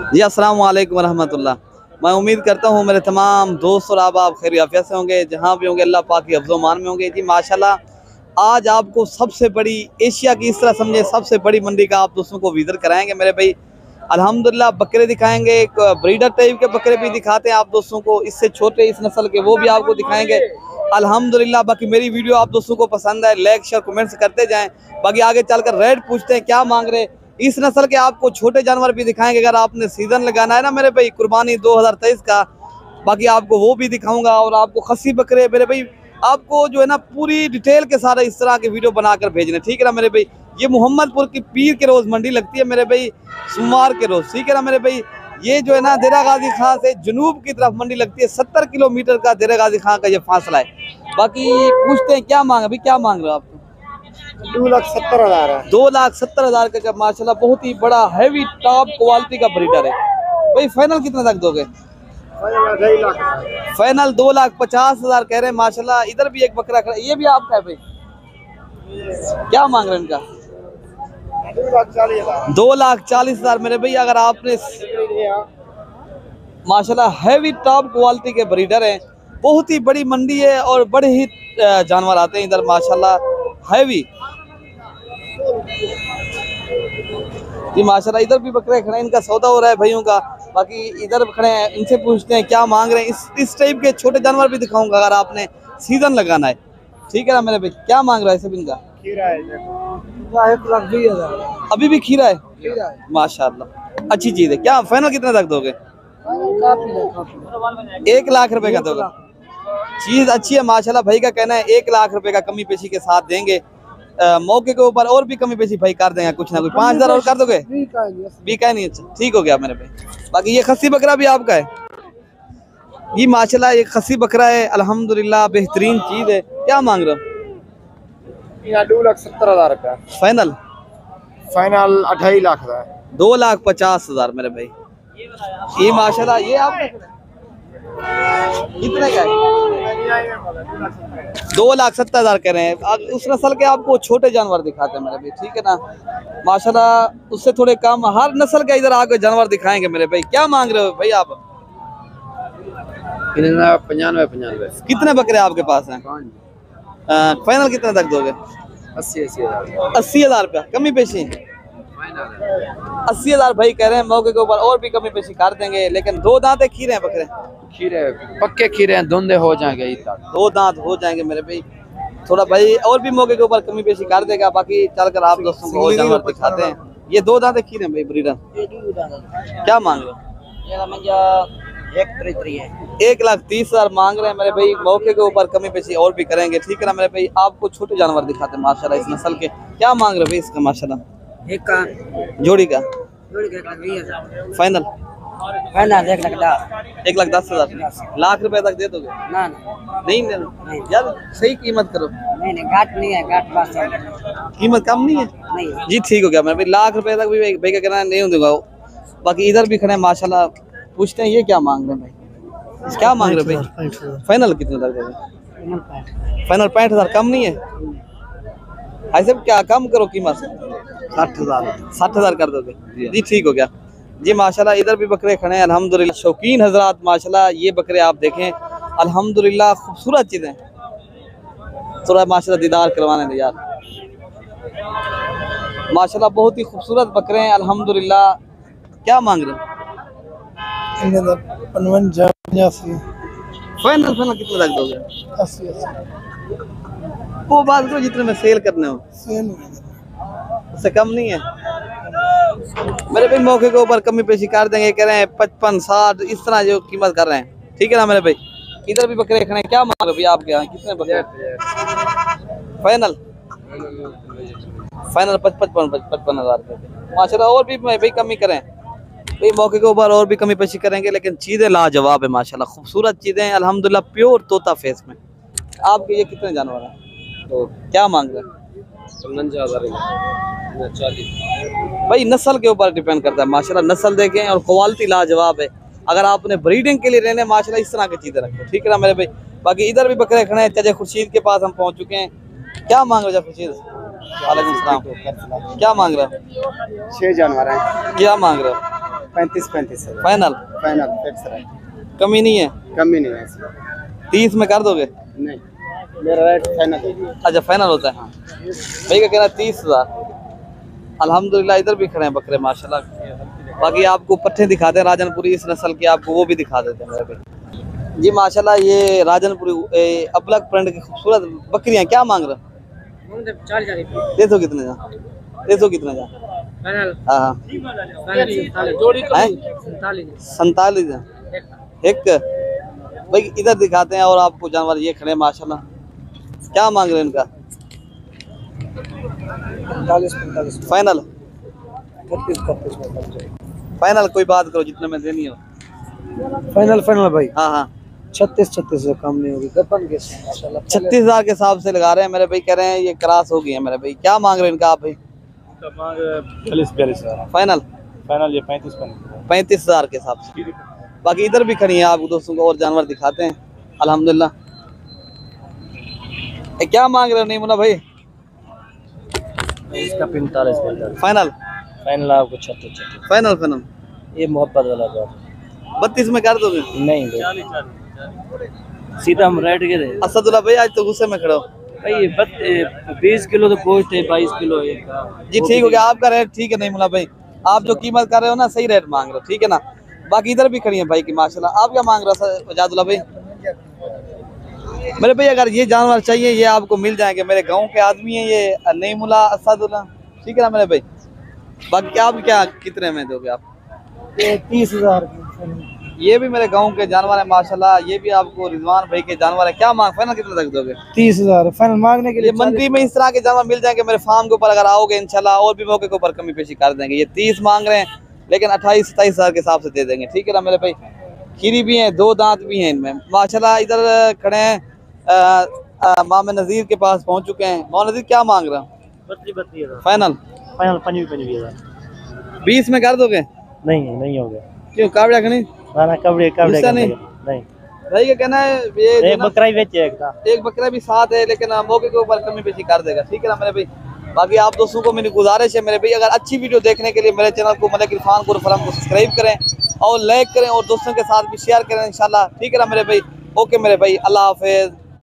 जी अस्सलाम वालेकुम रहमतुल्लाह। मैं उम्मीद करता हूँ मेरे तमाम दोस्त और आप खैर आफियत से होंगे, जहाँ भी होंगे अल्लाह पाक की हिफ्ज़ मान में होंगे। जी माशाल्लाह आज आपको सबसे बड़ी एशिया की इस तरह समझे सबसे बड़ी मंडी का आप दोस्तों को विज़िट कराएंगे मेरे भाई। अल्हम्दुलिल्लाह बकरे दिखाएंगे, एक ब्रीडर टाइप के बकरे भी दिखाते हैं आप दोस्तों को, इससे छोटे इस नस्ल के वो भी आपको दिखाएंगे अल्हम्दुलिल्लाह। बाकी मेरी वीडियो आप दोस्तों को पसंद है, लाइक शेयर कमेंट्स करते जाएं। बाकी आगे चलकर रेट पूछते हैं क्या मांग रहे, इस नस्ल के आपको छोटे जानवर भी दिखाएंगे अगर आपने सीजन लगाना है ना मेरे भाई, कुर्बानी 2023 का। बाकी आपको वो भी दिखाऊंगा और आपको खस्सी बकरे मेरे भाई आपको जो है ना पूरी डिटेल के सारे इस तरह के वीडियो बनाकर भेजने, ठीक है ना मेरे भाई। ये मोहम्मदपुर की पीर के रोज़ मंडी लगती है मेरे भाई, सोमवार के रोज़, ठीक है ना मेरे भाई। ये जो है ना देरा गाजी खां से जुनूब की तरफ मंडी लगती है, 70 किलोमीटर का देरा गाजी खां का ये फासला है। बाकी पूछते हैं क्या मांग, अभी क्या मांग रहे हो आप? 2,70,000 है। 2,70,000 का माशाल्लाह बहुत ही बड़ा हैवी टॉप क्वालिटी का ब्रीडर है भाई। फाइनल कितना तक दोगे? फाइनल 2,50,000 कह रहे हैं माशाल्लाह। इधर भी एक बकरा खड़ा, ये भी आपका है भाई, क्या मांग रहे हैं इनका? 2,40,000 मेरे भाई। अगर आपने माशाल्लाह हैवी टॉप क्वालिटी के ब्रीडर हैं, बहुत ही बड़ी मंडी है और बड़े ही जानवर आते हैं इधर माशाल्लाह हैवी जी माशाल्लाह। इधर भी बकरे खड़े हैं, इनका सौदा हो रहा है भाइयों का। बाकी इधर खड़े हैं, इनसे पूछते हैं क्या मांग रहे हैं। इस टाइप के छोटे जानवर भी दिखाऊंगा अगर आपने सीजन लगाना है, ठीक है ना मेरे भाई। क्या मांग रहा है सब इनका? खीरा है 1,20,000। अभी भी खीरा है माशाल्लाह, अच्छी चीज है। क्या फाइनल कितने तक दोगे? 1 लाख रुपए का दोगे? चीज अच्छी है माशाल्लाह। भाई का कहना है 1 लाख रुपए का कमी पेशी के साथ देंगे। मौके के ऊपर और भी कमी पेशी भाई कर देंगे कुछ ना कुछ। 5,000 और कर दोगे? बीका नहीं, अच्छा ठीक हो गया मेरे भाई। बाकी ये खस्सी बकरा भी आपका है ये माशाल्लाह, ये खस्सी बकरा है अल्हम्दुलिल्लाह, बेहतरीन चीज है। क्या मांग रहे हो? 2,70,000 का फाइनल? फाइनल 2.5 लाख का। 2,50,000 मेरे भाई। ये माशाल्लाह ये आप कितने का है? 2,70,000 कह रहे हैं। उस नस्ल के आपको छोटे जानवर दिखाते हैं मेरे भाई, ठीक है ना माशाल्लाह। उससे थोड़े कम हर नस्ल का इधर आगे जानवर दिखाएंगे मेरे भाई। क्या मांग रहे हो भाई आप? 95। कितने बकरे आपके पास हैं? फाइनल कितने तक दोगे? 80,000। 80,000 रुपया कमी पेशी? 80,000 भाई कह रहे हैं। मौके के ऊपर और भी कमी पेशी कर देंगे, लेकिन 2 दांत खीरे हैं बकरे। खीरे पक्के खीरे हैं, धुंधे हो जाएंगे। 2 दांत हो जाएंगे मेरे भाई। थोड़ा भाई और भी मौके के ऊपर कमी पेशी कर देगा। बाकी चलकर आप दोस्तों को और जानवर दिखाते हैं। ये 2 दांत खीरे हैं भाई ब्रीडर। क्या मांग रहे हो? 1,30,000 मांग रहे हैं मेरे भाई। मौके के ऊपर कमी पेशी और भी करेंगे, ठीक है ना मेरे भाई। आपको छोटे जानवर दिखाते हैं माशाल्लाह इस नस्ल के। क्या मांग रहे हो भाई इसका माशाल्लाह? एक का जोड़ी का फाइनल? 1,10,000 लाख रुपए तक दे दोगे? नहीं यार सही कीमत करो। नहीं घाट नहीं है, घाट पास है, कीमत कम नहीं है नहीं जी, ठीक हो गया मेरे भाई। लाख रुपए तक भी भाई का कहना नहीं दूंगा। बाकी इधर भी खड़े हैं माशाल्लाह। पूछते हैं ये क्या मांग रहे हैं भाई? क्या मांग रहे हैं भाई? फाइनल कितने तक दोगे? फाइनल 65,000 कम नहीं है? ऐसे क्या कम करो कीमत? 60,000 कर दोगे जी, ठीक हो गया जी माशाल्लाह। इधर भी बकरे खड़े हैं अल्हम्दुलिल्लाह। शौकीन हजरात माशाल्लाह ये बकरे आप देखें अल्हम्दुलिल्लाह, खूबसूरत चीज़ें। थोड़ा माशाल्लाह दीदार करवाने दे यार माशाल्लाह, बहुत ही खूबसूरत बकरे हैं अल्हम्दुलिल्लाह। क्या मांग रहे हो? 55 फाइनल कितने तक दोगे? 80 वो बात करो जितने में सेल करने हो, उससे कम नहीं है मेरे भाई। मौके के ऊपर कमी पेशी कर देंगे, कह रहे हैं 55, 60 इस तरह जो कीमत कर रहे हैं, ठीक है ना मेरे भाई। इधर भी बकरे खड़े हैं। क्या मांग रहे हो भैया आपके यहाँ? कितने बकरे? फाइनल 55,000 माशाल्लाह। और भी भाई कमी करें भाई, मौके के ऊपर और भी कमी पेशी करेंगे, लेकिन चीज़ें लाजवाब है माशाल्लाह, खूबसूरत चीज़ें अल्हम्दुलिल्लाह, प्योर तोता फेस में। आपके ये कितने जानवर हैं? तो क्या मांग रहे हैं? 40 भाई नस्ल के ऊपर डिपेंड करता है माशाल्लाह। नस्ल देखें और क्वालिटी लाजवाब है। अगर आपने ब्रीडिंग के लिए रहने माशाल्लाह इस तरह की चीज़ें रखो, ठीक है ना मेरे भाई। बाकी इधर भी बकरे खड़े हैं। चजे खुर्शीद के पास हम पहुंच चुके हैं। क्या मांग रहे हो खुर्शीद? वालेकुम सलाम। क्या मांग रहे हो? 6 जानवर हैं। क्या मांग रहे हो? 35 फाइनल? फाइनल फिक्स है, कमी नहीं है? कमी नहीं है इसमें। 30 में कर दोगे? नहीं, मेरा रेट फाइनल है। अच्छा फाइनल होता है। भाई का कहना 30,000। अल्हम्दुलिल्लाह इधर भी खड़े हैं बकरे माशाल्लाह। बाकी आपको पट्टे दिखाते हैं राजनपुरी इस नस्ल के, आपको वो भी दिखा देते हैं मेरे भाई जी माशाल्लाह। ये राजनपुरी अबलग प्रिंट की खूबसूरत बकरियां क्या मांग रहे हो? 40 दे दो कितने जा? दे दो कितने जा? फाइनल हाँ हाँ 47 एक। भाई इधर दिखाते हैं और आपको जानवर ये खड़े हैं माशाल्लाह। क्या मांग रहे हैं इनका? 45 फाइनल? 32 फाइनल कोई बात करो जितने में देनी हो। फाइनल भाई। हाँ हाँ 36 से कम नहीं होगी। गपन के माशाल्लाह 36,000 के हिसाब से लगा रहे हैं मेरे भाई। कह रहे हैं ये क्रॉस हो गई है मेरे भाई। क्या मांग रहे हैं इनका आप भाई? 40-42 फाइनल? फाइनल ये 35 35,000 के हिसाब से। बाकी इधर भी खड़ी है, आपको दोस्तों को और जानवर दिखाते हैं अल्हम्दुलिल्लाह। क्या मांग रहे हो नहीं मुन्ना भाई? इसका 45 फाइनल? फाइनल आपको 36। फाइनल फाइनल ये मोहब्बत वाला बात 32 में कर दोगे? नहीं दो, सीधा हम रेट के दे। असदुल्ला भाई आज तो गुस्से में खड़े हो भाई 20 किलो तो गोश्त है, 22 किलो है जी। ठीक हो गया आपका रेट ठीक है नहीं मुन्ना भाई। आप जो कीमत कर रहे हो ना सही रेट मांग रहे हो, ठीक है ना। बाकी इधर भी खड़ी है भाई की माशाल्लाह। आप क्या मांग रहे हो जादुल्ला भाई? मेरे भाई अगर ये जानवर चाहिए ये आपको मिल जाएंगे। मेरे गांव के आदमी हैं ये नहीं मुला असदुल्ला, ठीक है ना मेरे भाई। बाकी आप क्या कितने में दोगे आप? 30,000 ये भी मेरे गांव के जानवर है माशाल्लाह। ये भी आपको रिजवान भाई के जानवर है। क्या मांग फाइनल कितने तक दोगे? 30,000 फाइनल मांगने के लिए। मंडी में इस तरह के जानवर मिल जाएंगे मेरे फार्म के ऊपर अगर आओगे इंशाल्लाह, और भी मौके के ऊपर कमी पेशी कर देंगे। ये 30 मांग रहे हैं लेकिन 28-27 हज़ार के हिसाब से दे देंगे, ठीक है ना मेरे भाई। खीरी भी हैं, 2 दांत भी हैं इनमें माशाल्लाह। इधर खड़े हैं मामे नज़ीर के पास पहुंच चुके हैं। मामा नज़ीर क्या मांग रहा है? 32 फाइनल? फाइनल 25,000 20 में कर दोगे? नहीं हो गया। क्यों काबड़ा नहीं? ना कबड़े नहीं भाई का कहना है ये बकरा ही बेचे एक बकरा भी साथ है लेकिन मौके के ऊपर कमी पेशी कर देगा, ठीक है ना मेरे भाई। बाकी आप दोस्तों को मेरी गुजारिश है मेरे भाई, अगर अच्छी वीडियो देखने के लिए मेरे चैनल को मलिक इरफान फरम को सब्सक्राइब करें और लाइक करें और दोस्तों के साथ भी शेयर करें इंशाल्लाह, ठीक है ना मेरे भाई। ओके मेरे भाई, अल्लाह हाफिज।